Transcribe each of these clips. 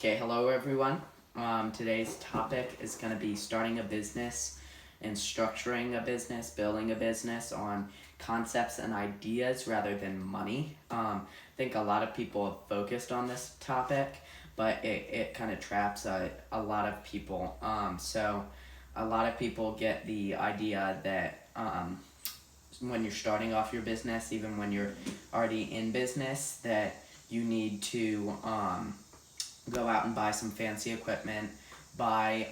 Okay, hello everyone. Today's topic is going to be starting a business and structuring a business, building a business on concepts and ideas rather than money. I think a lot of people have focused on this topic, but it kind of traps a lot of people. So a lot of people get the idea that when you're starting off your business, even when you're already in business, that you need to go out and buy some fancy equipment, buy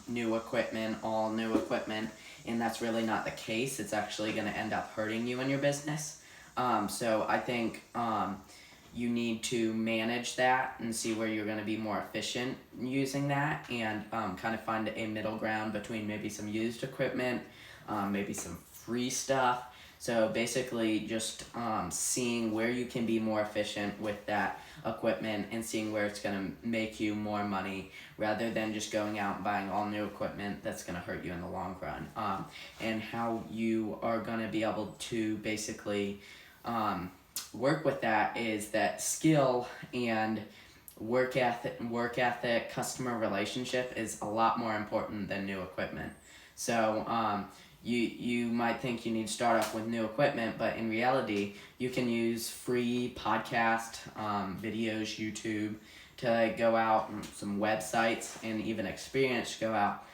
new equipment, all new equipment, and that's really not the case. It's actually going to end up hurting you in your business. So I think you need to manage that and see where you're going to be more efficient using that, and kind of find a middle ground between maybe some used equipment, maybe some free stuff. So basically just seeing where you can be more efficient with that equipment and seeing where it's going to make you more money rather than just going out and buying all new equipment that's going to hurt you in the long run. And how you are going to be able to basically work with that is that skill and work ethic, customer relationship is a lot more important than new equipment. So you might think you need to start off with new equipment, but in reality, you can use free podcast, videos, YouTube, to go out, some websites, and even experience to go out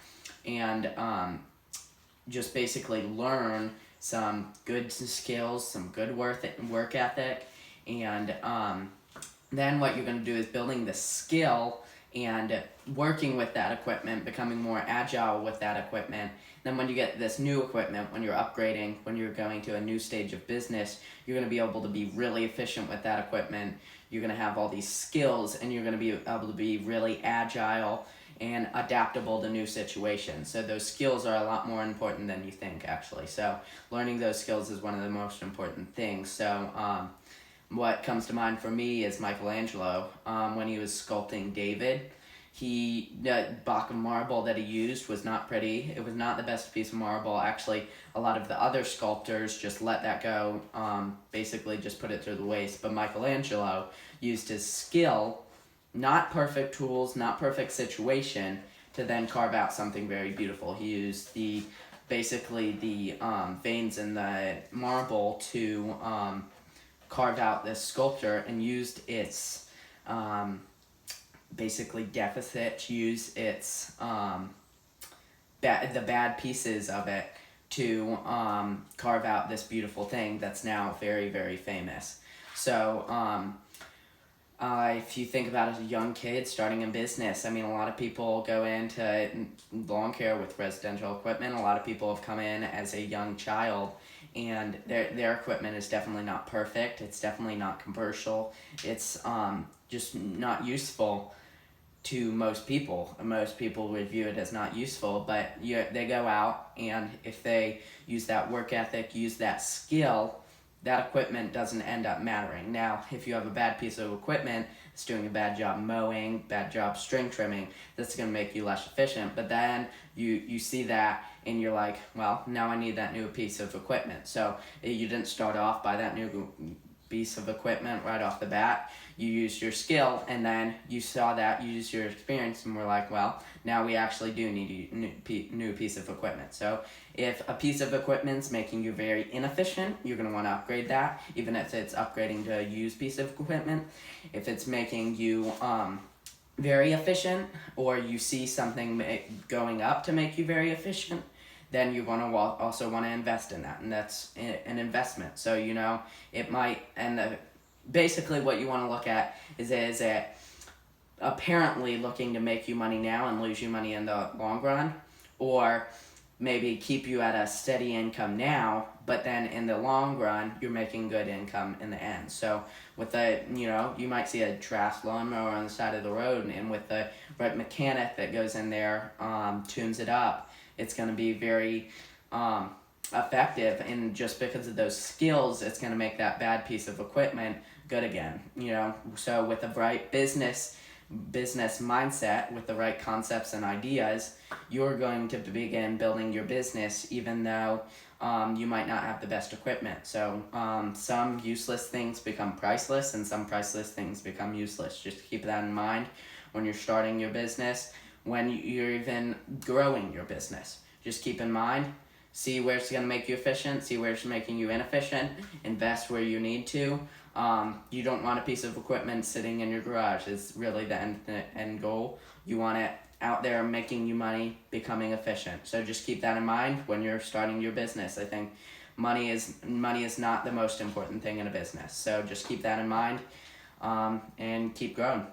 and just basically learn some good skills, some good work ethic, and then what you're going to do is building the skill and working with that equipment, becoming more agile with that equipment. Then when you get this new equipment, when you're upgrading, when you're going to a new stage of business, you're going to be able to be really efficient with that equipment. You're going to have all these skills, and you're going to be able to be really agile and adaptable to new situations. So those skills are a lot more important than you think, actually. So learning those skills is one of the most important things. So what comes to mind for me is Michelangelo. When he was sculpting David, the block of marble that he used was not pretty. It was not the best piece of marble. Actually, a lot of the other sculptors just let that go, basically just put it through the waste. But Michelangelo used his skill, not perfect tools, not perfect situation, to then carve out something very beautiful. He used basically the veins in the marble to carve out this sculpture, and used its basically deficit, use its the bad pieces of it to carve out this beautiful thing that's now very, very famous. So if you think about as a young kid starting a business, I mean, a lot of people go into lawn care with residential equipment. A lot of people have come in as a young child, and their equipment is definitely not perfect. It's definitely not commercial. It's just not useful to most people. Most people would view it as not useful, but they go out, and if they use that work ethic, use that skill, that equipment doesn't end up mattering. Now, if you have a bad piece of equipment that's doing a bad job mowing, bad job string trimming, that's going to make you less efficient. But then you see that, and you're like, well, now I need that new piece of equipment. So you didn't start off by that new piece of equipment right off the bat. You used your skill, and then you saw that, you used your experience, and we're like, well, now we actually do need a new piece of equipment. So if a piece of equipment's making you very inefficient, you're going to want to upgrade that, even if it's upgrading to a used piece of equipment. If it's making you very efficient, or you see something going up to make you very efficient, then you're going to also want to invest in that, and that's an investment. So, it might, and basically what you want to look at is it apparently looking to make you money now and lose you money in the long run, or maybe keep you at a steady income now, but then in the long run, you're making good income in the end. So with you might see a trash lawnmower on the side of the road, and with the right mechanic that goes in there, tunes it up, it's going to be very effective, and just because of those skills, it's going to make that bad piece of equipment good again. So with the right business mindset, with the right concepts and ideas, you're going to begin building your business, even though you might not have the best equipment. So some useless things become priceless, and some priceless things become useless. Just keep that in mind when you're starting your business, when you're even growing your business. Just keep in mind, see where it's going to make you efficient, see where it's making you inefficient, invest where you need to. You don't want a piece of equipment sitting in your garage is really the end goal. You want it out there making you money, becoming efficient. So just keep that in mind when you're starting your business. I think money is not the most important thing in a business. So just keep that in mind, and keep growing.